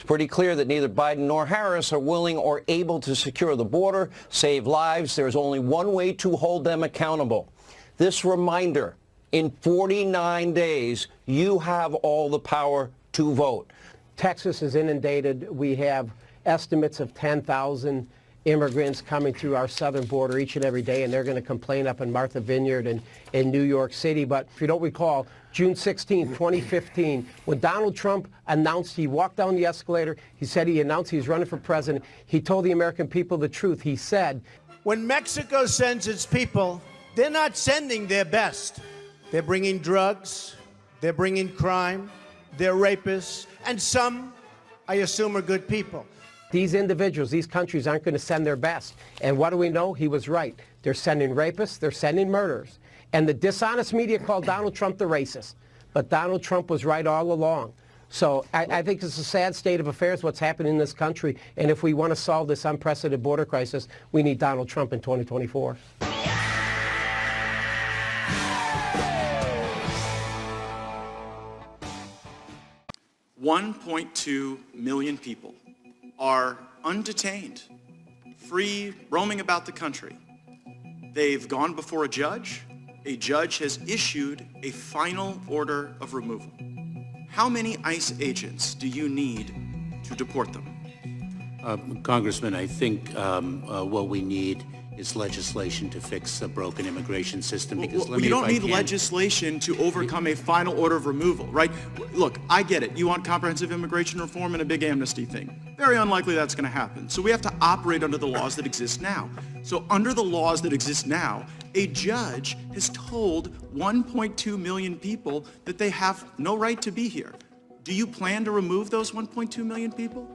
pretty clear that neither Biden nor Harris are willing or able to secure the border, save lives. There's only one way to hold them accountable. This reminder, in 49 days, you have all the power to vote. Texas is inundated. We have estimates of 10,000 immigrants coming through our southern border each and every day, and they're going to complain up in Martha Vineyard and in New York City. But if you don't recall, June 16, 2015, when Donald Trump announced, he walked down the escalator, he announced he was running for president, he told the American people the truth. He said, when Mexico sends its people, they're not sending their best. They're bringing drugs, they're bringing crime, they're rapists, and some, I assume, are good people. These individuals, these countries aren't going to send their best. And what do we know? He was right. They're sending rapists, they're sending murderers. And the dishonest media called Donald Trump the racist. But Donald Trump was right all along. So I think it's a sad state of affairs what's happening in this country. And if we want to solve this unprecedented border crisis, we need Donald Trump in 2024. 1.2 million people are undetained, free, roaming about the country. They've gone before a judge. A judge has issued a final order of removal. How many ICE agents do you need to deport them? Congressman, I think what we need is legislation to fix a broken immigration system. Because you don't need legislation to overcome a final order of removal, right? Look, I get it. You want comprehensive immigration reform and a big amnesty thing. Very unlikely that's going to happen. So we have to operate under the laws that exist now. So under the laws that exist now, a judge has told 1.2 million people that they have no right to be here. Do you plan to remove those 1.2 million people?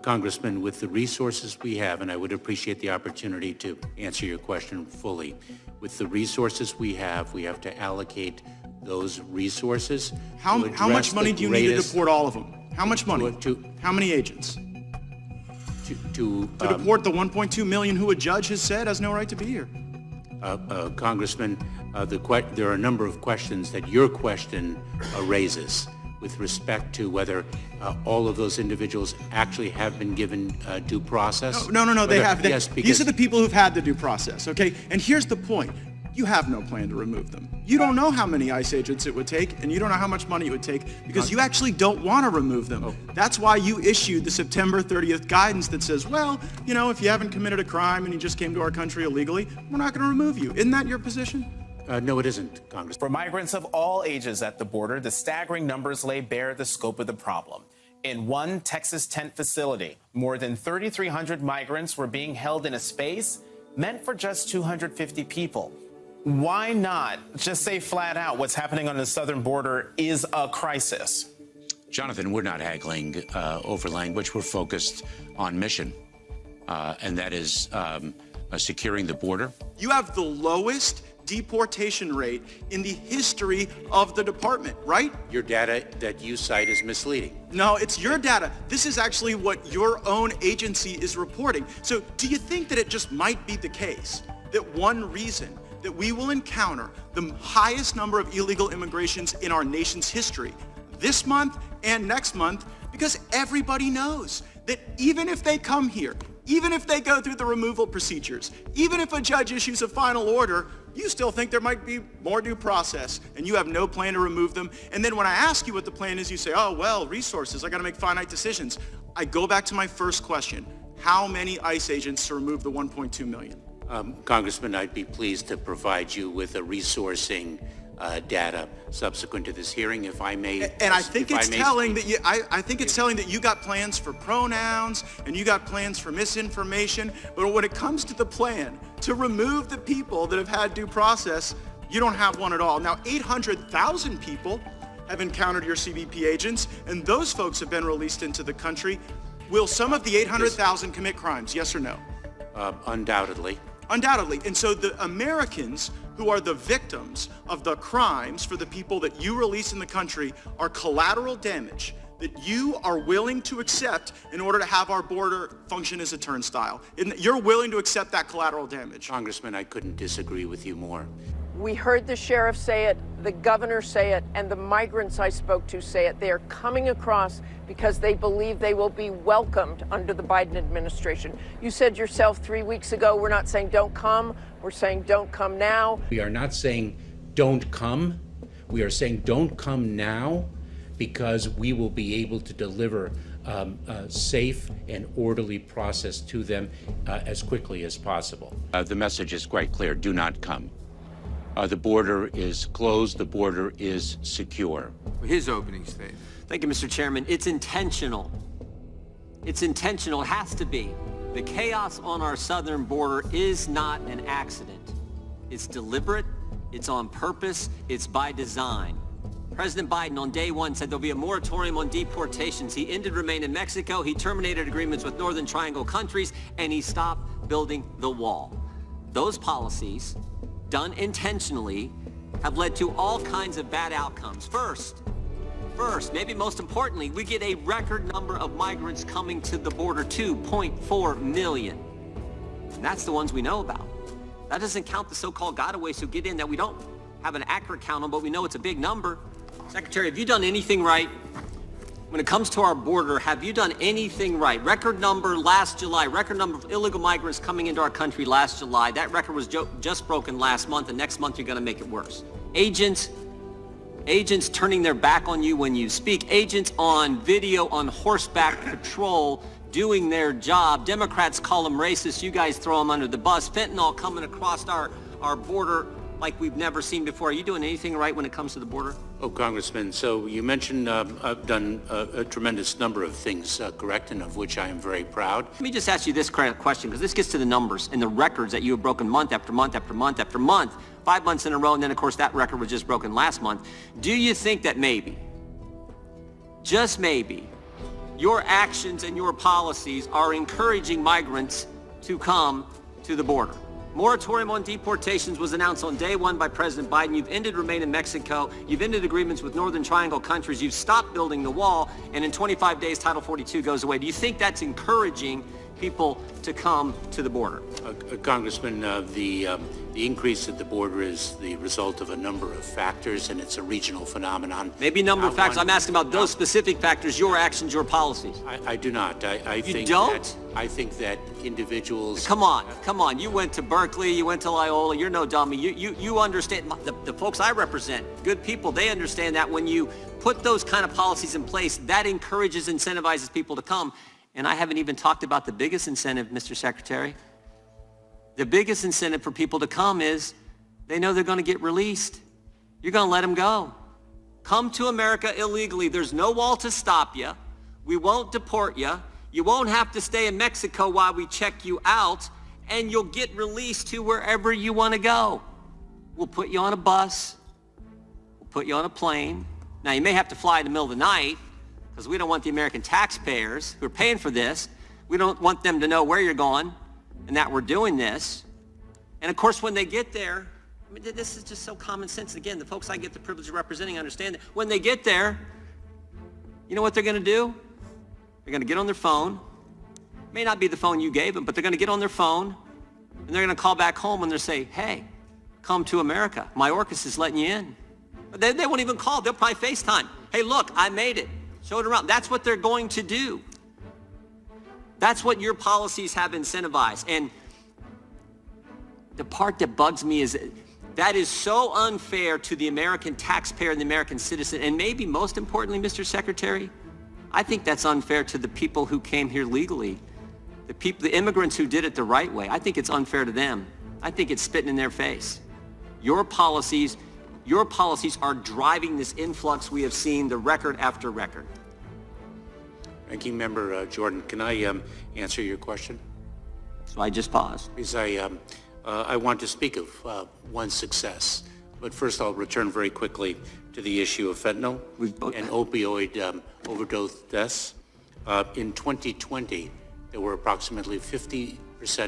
Congressman, with the resources we have, and I would appreciate the opportunity to answer your question fully, with the resources we have to allocate those resources. How much money do you need to deport all of them? How much money? How many agents? To deport the 1.2 million who a judge has said has no right to be here. Congressman, there are a number of questions that your question raises with respect to whether all of those individuals actually have been given due process. No, they have. Yes, these are the people who've had the due process, okay? And here's the point. You have no plan to remove them. You don't know how many ICE agents it would take, and you don't know how much money it would take, because you actually don't want to remove them. Oh. That's why you issued the September 30th guidance that says, well, you know, if you haven't committed a crime and you just came to our country illegally, we're not going to remove you. Isn't that your position? No, it isn't, Congress. For migrants of all ages at the border, the staggering numbers lay bare the scope of the problem. In one Texas tent facility, more than 3,300 migrants were being held in a space meant for just 250 people. Why not just say flat out what's happening on the southern border is a crisis? Jonathan, we're not haggling over language. We're focused on mission, and that is securing the border. You have the lowest deportation rate in the history of the department, right? Your data that you cite is misleading. No, it's your data. This is actually what your own agency is reporting. So do you think that it just might be the case that one reason that we will encounter the highest number of illegal immigrations in our nation's history this month and next month, because everybody knows that even if they come here, even if they go through the removal procedures, even if a judge issues a final order, you still think there might be more due process, and you have no plan to remove them. And then when I ask you what the plan is, you say, oh, well, resources, I got to make finite decisions. I go back to my first question. How many ICE agents to remove the 1.2 million? Congressman, I'd be pleased to provide you with a resourcing data subsequent to this hearing, if I may. And I think it's telling that I think it's telling that you got plans for pronouns and you got plans for misinformation. But when it comes to the plan to remove the people that have had due process, you don't have one at all. Now, 800,000 people have encountered your CBP agents, and those folks have been released into the country. Will some of the 800,000 commit crimes? Yes or no? Undoubtedly. Undoubtedly. And so the Americans who are the victims of the crimes for the people that you release in the country are collateral damage that you are willing to accept in order to have our border function as a turnstile. You're willing to accept that collateral damage. Congressman, I couldn't disagree with you more. We heard the sheriff say it, the governor say it, and the migrants I spoke to say it. They are coming across because they believe they will be welcomed under the Biden administration. You said yourself 3 weeks ago, we're not saying don't come, we're saying don't come now. We are not saying don't come. We are saying don't come now because we will be able to deliver a safe and orderly process to them as quickly as possible. The message is quite clear. Do not come. The border is closed. The border is secure. His opening statement. Thank you, Mr. Chairman. It's intentional. It's intentional. It has to be. The chaos on our southern border is not an accident. It's deliberate. It's on purpose. It's by design. President Biden on day one said there'll be a moratorium on deportations. He ended remain in Mexico. He terminated agreements with Northern Triangle countries, and he stopped building the wall. Those policies, done intentionally, have led to all kinds of bad outcomes. First, maybe most importantly, we get a record number of migrants coming to the border, 2.4 million. And that's the ones we know about. That doesn't count the so-called gotaways who get in that we don't have an accurate count on, but we know it's a big number. Secretary, have you done anything right? When it comes to our border, have you done anything right? Record number last July, record number of illegal migrants coming into our country last July. That record was just broken last month, and next month you're going to make it worse. Agents turning their back on you when you speak. Agents on video on horseback patrol doing their job. Democrats call them racist. You guys throw them under the bus. Fentanyl coming across our border like we've never seen before. Are you doing anything right when it comes to the border? Oh, Congressman, so you mentioned I've done a tremendous number of things correct, and of which I am very proud. Let me just ask you this question, because this gets to the numbers and the records that you have broken month after month after month after month, 5 months in a row, and then, of course, that record was just broken last month. Do you think that maybe, just maybe, your actions and your policies are encouraging migrants to come to the border? Moratorium on deportations was announced on day one by President Biden. You've ended remain in Mexico. You've ended agreements with Northern Triangle countries. You've stopped building the wall. And in 25 days, Title 42 goes away. Do you think that's encouraging people to come to the border? Congressman, the increase at the border is the result of a number of factors, and it's a regional phenomenon. Maybe number of factors. I'm asking about those specific factors, your actions, your policies. I do not. You don't? I think that individuals... Come on. You went to Berkeley, you went to Loyola, you're no dummy. You understand, the folks I represent, good people, they understand that when you put those kind of policies in place, that encourages, incentivizes people to come. And I haven't even talked about the biggest incentive, Mr. Secretary. The biggest incentive for people to come is they know they're going to get released. You're going to let them go. Come to America illegally. There's no wall to stop you. We won't deport you. You won't have to stay in Mexico while we check you out, and you'll get released to wherever you want to go. We'll put you on a bus. We'll put you on a plane. Now, you may have to fly in the middle of the night, because we don't want the American taxpayers who are paying for this, we don't want them to know where you're going and that we're doing this. And of course, when they get there, I mean, this is just so common sense. Again, the folks I get the privilege of representing understand that. When they get there, you know what they're going to do? They're going to get on their phone. It may not be the phone you gave them, but they're going to get on their phone, and they're going to call back home and they'll say, hey, come to America. Mayorkas is letting you in. But they won't even call. They'll probably FaceTime. Hey, look, I made it. Show it around. That's what they're going to do. That's what your policies have incentivized. And the part that bugs me is that is so unfair to the American taxpayer and the American citizen. And maybe most importantly, Mr. Secretary, I think that's unfair to the people who came here legally. The immigrants who did it the right way. I think it's unfair to them. I think it's spitting in their face. Your policies are driving this influx we have seen, the record after record. Ranking Member Jordan, can I answer your question? So I just paused. Because I want to speak of one success. But first, I'll return very quickly to the issue of fentanyl and opioid overdose deaths. In 2020, there were approximately 50%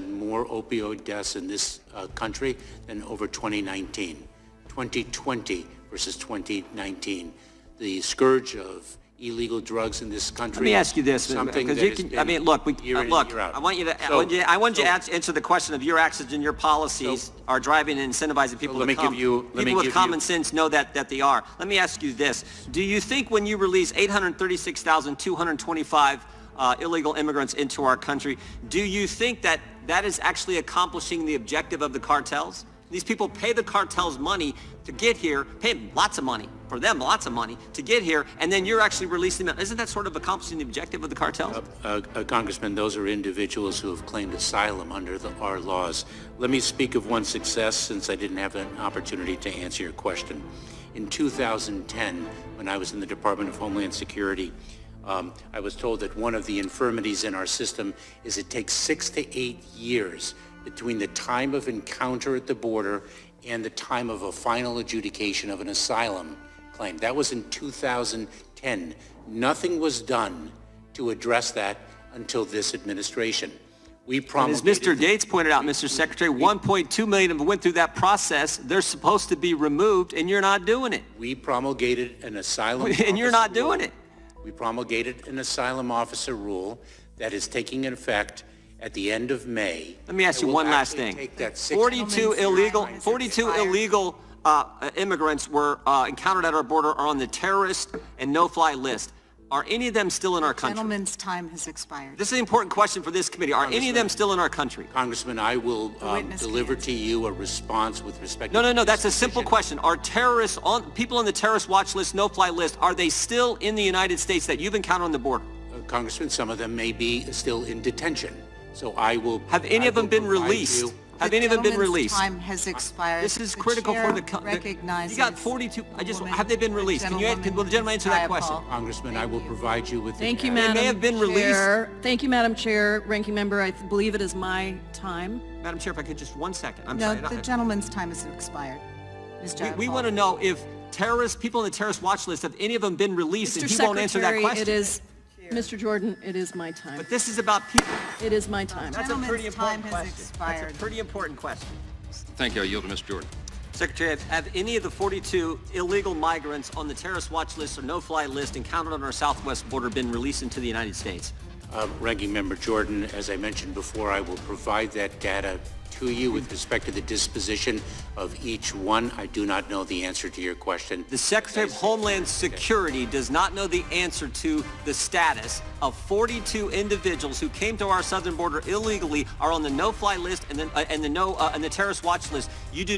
more opioid deaths in this country than over 2019. 2020 versus 2019. The scourge of illegal drugs in this country. Let me ask you this, something because that you has can. been I mean, look. year in Look. and year out. I want you to. So- I want you to answer the question of your actions and your policies are driving and incentivizing people let to me come. give you- let me people with give common you- sense know that they are. Let me ask you this: do you think when you release 836,225 illegal immigrants into our country, do you think that that is actually accomplishing the objective of the cartels? These people pay the cartels money to get here, pay them lots of money, for them lots of money, to get here, and then you're actually releasing them. Isn't that sort of accomplishing the objective of the cartels? Congressman, those are individuals who have claimed asylum under our laws. Let me speak of one success, since I didn't have an opportunity to answer your question. In 2010, when I was in the Department of Homeland Security, I was told that one of the infirmities in our system is it takes 6 to 8 years between the time of encounter at the border and the time of a final adjudication of an asylum claim. That was in 2010. Nothing was done to address that until this administration. We And as promulgated... Mr. Gates pointed out, Mr. Secretary, 1.2 million of them went through that process. They're supposed to be removed, and you're not doing it. We promulgated an asylum And you're not doing rule. it. We promulgated an asylum officer rule that is taking effect at the end of May. Let me ask That you will one last actually thing. take that 42 illegal immigrants were encountered at our border are on the terrorist and no-fly list. Are any of them still in our country? Gentleman's time has expired. This is an important question for this committee. Are any of them still in our country? Congressman, I will witness deliver can't. to you a response with respect No, to... that's a simple question. Are terrorists, people on the terrorist watch list, no-fly list, are they still in the United States that you've encountered on the border? Congressman, some of them may be still in detention. So I will... Have any of them been released? Have any of them been released? Time has expired. This is The critical for the... chair recognizes You got 42... woman, have they been released? Will the gentleman answer that question? Congressman, I will provide you with... Thank you, data. Madam may have been Chair. Thank you, Madam Chair. Ranking Member, I believe it is my time. Madam Chair, if I could just 1 second. I'm No, sorry. the gentleman's time has expired. Ms. We Jayapal. want to know if people on the terrorist watch list, have any of them been released? Mr. And he won't answer that Secretary, question. it is, Mr. Jordan, it is my time. But this is about people. It is my time. That's a pretty Gentleman's time important has question. expired. That's a pretty important question. Thank you. I yield to Mr. Jordan. Secretary, have any of the 42 illegal migrants on the terrorist watch list or no-fly list encountered on our southwest border been released into the United States? Ranking Member Jordan, as I mentioned before, I will provide that data to you with respect to the disposition of each one. I do not know the answer to your question. The Secretary of Homeland Security does not know the answer to the status of 42 individuals who came to our southern border illegally, are on the no-fly list and the terrorist watch list. You do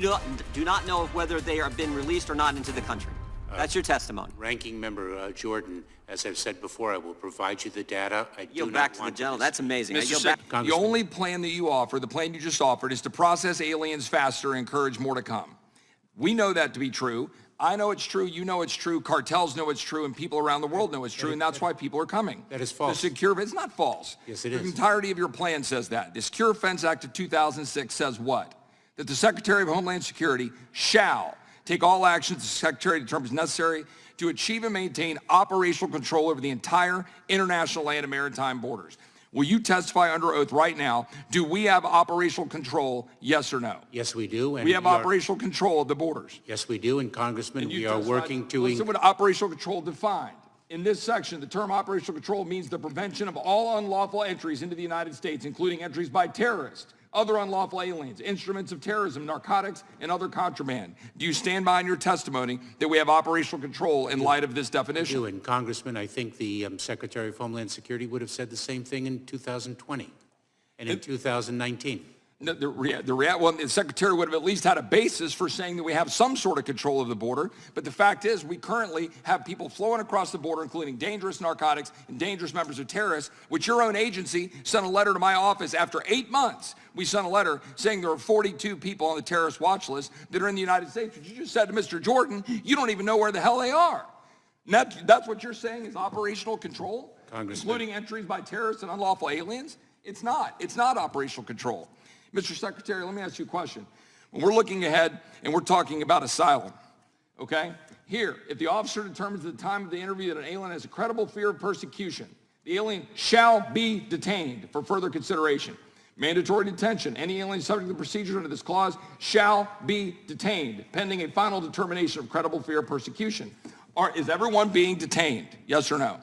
not know whether they are been released or not into the country. That's your testimony. Ranking Member Jordan, as I've said before, I will provide you the data. I do Yield not back to the want gentleman. That's amazing. I Mr. yield Sec, back. the Congressman. only plan that you offer, the plan you just offered, is to process aliens faster and encourage more to come. We know that to be true. I know it's true. You know it's true. Cartels know it's true. And people around the world know it's true. And that's why people are coming. That is false. The secure, it's not false. Yes, it The is. entirety of your plan says that. The Secure Fence Act of 2006 says what? That the Secretary of Homeland Security shall take all actions the Secretary determines necessary to achieve and maintain operational control over the entire international land and maritime borders. Will you testify under oath right now? Do we have operational control, yes or no? Yes, we do. And We have operational control of the borders. Yes, we do. And Congressman, And you we are testified- working to... Listen what operational control defined. In this section, the term operational control means the prevention of all unlawful entries into the United States, including entries by terrorists, other unlawful aliens, instruments of terrorism, narcotics, and other contraband. Do you stand behind your testimony that we have operational control in light of this definition? I do. And Congressman, I think the Secretary of Homeland Security would have said the same thing in 2020 and in 2019. No, the Secretary would have at least had a basis for saying that we have some sort of control of the border. But the fact is, we currently have people flowing across the border, including dangerous narcotics and dangerous members of terrorists, which your own agency sent a letter to my office after 8 months. We sent a letter saying there are 42 people on the terrorist watch list that are in the United States. But you just said to Mr. Jordan, you don't even know where the hell they are. And that's what you're saying is operational control? Congressman. Including entries by terrorists and unlawful aliens? It's not. It's not operational control. Mr. Secretary, let me ask you a question. When we're looking ahead and we're talking about asylum, okay? Here, if the officer determines at the time of the interview that an alien has a credible fear of persecution, the alien shall be detained for further consideration. Mandatory detention. Any alien subject to the procedure under this clause shall be detained pending a final determination of credible fear of persecution. Is everyone being detained? Yes or no?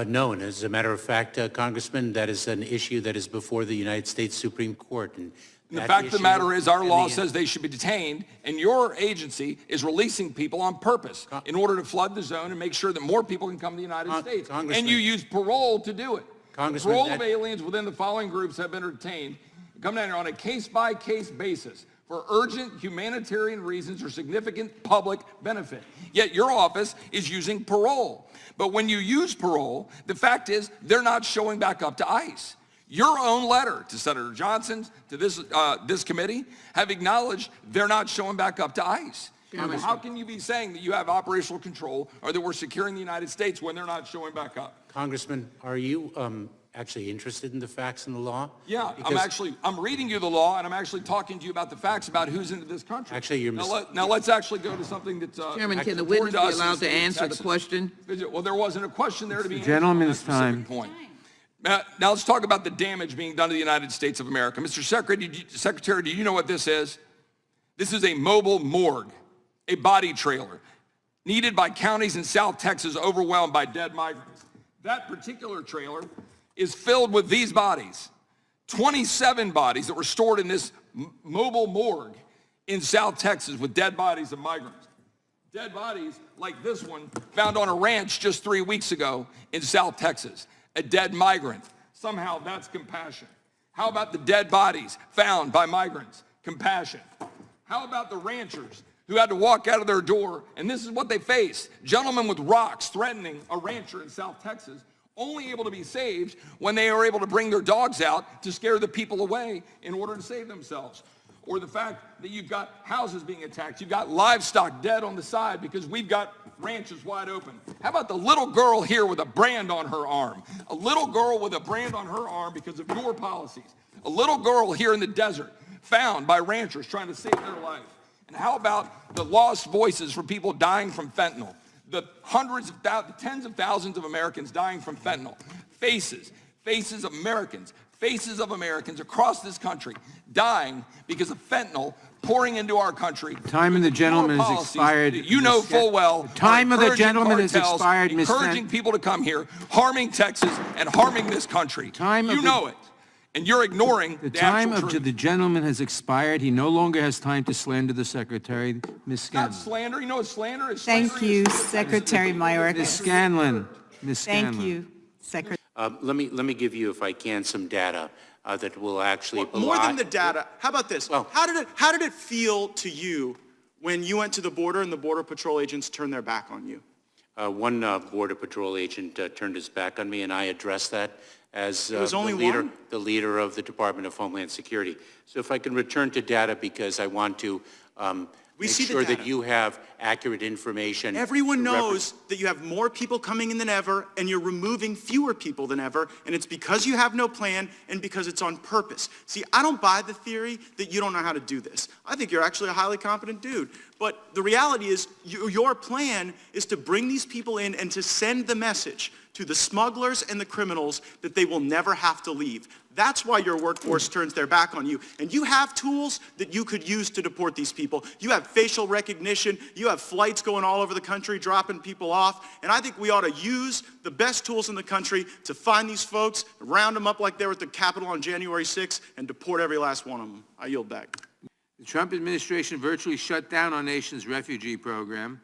No, and as a matter of fact, Congressman, that is an issue that is before the United States Supreme Court. And the fact of the matter is our law says they should be detained, and your agency is releasing people on purpose in order to flood the zone and make sure that more people can come to the United States. And you use parole to do it. Parole of aliens within the following groups have been detained. Come down here on a case-by-case basis for urgent humanitarian reasons or significant public benefit. Yet your office is using parole. But when you use parole, the fact is they're not showing back up to ICE. Your own letter to Senator Johnson, to this committee, have acknowledged they're not showing back up to ICE. How can you be saying that you have operational control or that we're securing the United States when they're not showing back up? Congressman, are you actually interested in the facts and the law? Yeah, I'm reading you the law, and I'm actually talking to you about the facts about who's into this country. Actually, you're now let's actually go to something that's Chairman, can the witness be allowed to answer the question? Well, there wasn't a question there to be answered. Gentleman's time. Point. Now let's talk about the damage being done to the United States of America. Mr. Secretary, do you know what this is? This is a mobile morgue, a body trailer, needed by counties in South Texas overwhelmed by dead migrants. That particular trailer is filled with these bodies, 27 bodies that were stored in this mobile morgue in South Texas with dead bodies of migrants. Dead bodies like this one found on a ranch just 3 weeks ago in South Texas. A dead migrant. Somehow that's compassion. How about the dead bodies found by migrants? Compassion. How about the ranchers who had to walk out of their door, and this is what they faced. Gentlemen with rocks threatening a rancher in South Texas, only able to be saved when they were able to bring their dogs out to scare the people away in order to save themselves. Or the fact that you've got houses being attacked, you've got livestock dead on the side because we've got ranches wide open. How about the little girl here with a brand on her arm? A little girl with a brand on her arm because of your policies. A little girl here in the desert found by ranchers trying to save their life. And how about the lost voices for people dying from fentanyl? The tens of thousands of Americans dying from fentanyl. Faces of Americans across this country dying because of fentanyl pouring into our country. Time of the gentleman has expired. You know full well. The time of the gentleman has expired, Ms. Encouraging people to come here, harming Texas and harming this country. You know it. And you're ignoring the time actual of truth. the gentleman has expired. He no longer has time to slander the secretary. Ms. Scanlon. Not slander. You know what slander is? Thank you, Secretary Mayorkas. Ms. Scanlon. Ms. Scanlon. Thank you, Secretary. Let me give you, if I can, some data that will actually more than the data. How about this? Well, how did it feel to you when you went to the border and the Border Patrol agents turned their back on you? One Border Patrol agent turned his back on me, and I addressed that as the leader of the Department of Homeland Security. So if I can return to data, because I want to make sure that you have accurate information. Everyone knows that you have more people coming in than ever, and you're removing fewer people than ever, and it's because you have no plan and because it's on purpose. See, I don't buy the theory that you don't know how to do this. I think you're actually a highly competent dude. But the reality is your plan is to bring these people in and to send the message to the smugglers and the criminals that they will never have to leave. That's why your workforce turns their back on you. And you have tools that you could use to deport these people. You have facial recognition. You have flights going all over the country, dropping people off. And I think we ought to use the best tools in the country to find these folks, round them up like they were at the Capitol on January 6th, and deport every last one of them. I yield back. The Trump administration virtually shut down our nation's refugee program,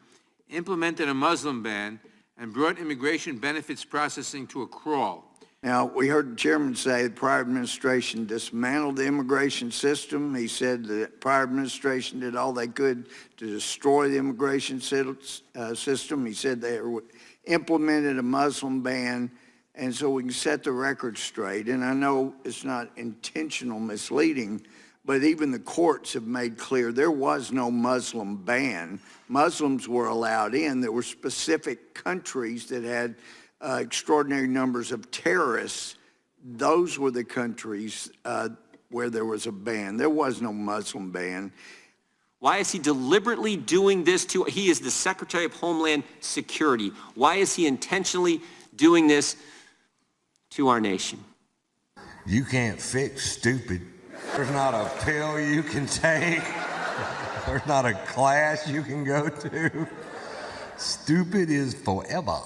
implemented a Muslim ban, and brought immigration benefits processing to a crawl. Now, we heard the chairman say the prior administration dismantled the immigration system. He said the prior administration did all they could to destroy the immigration system. He said they implemented a Muslim ban, and so we can set the record straight. And I know it's not intentional misleading, but even the courts have made clear there was no Muslim ban. Muslims were allowed in. There were specific countries that had extraordinary numbers of terrorists. Those were the countries where there was a ban. There was no Muslim ban. Why is he deliberately doing this he is the Secretary of Homeland Security. Why is he intentionally doing this to our nation? You can't fix stupid. There's not a pill you can take. There's not a class you can go to. Stupid is forever.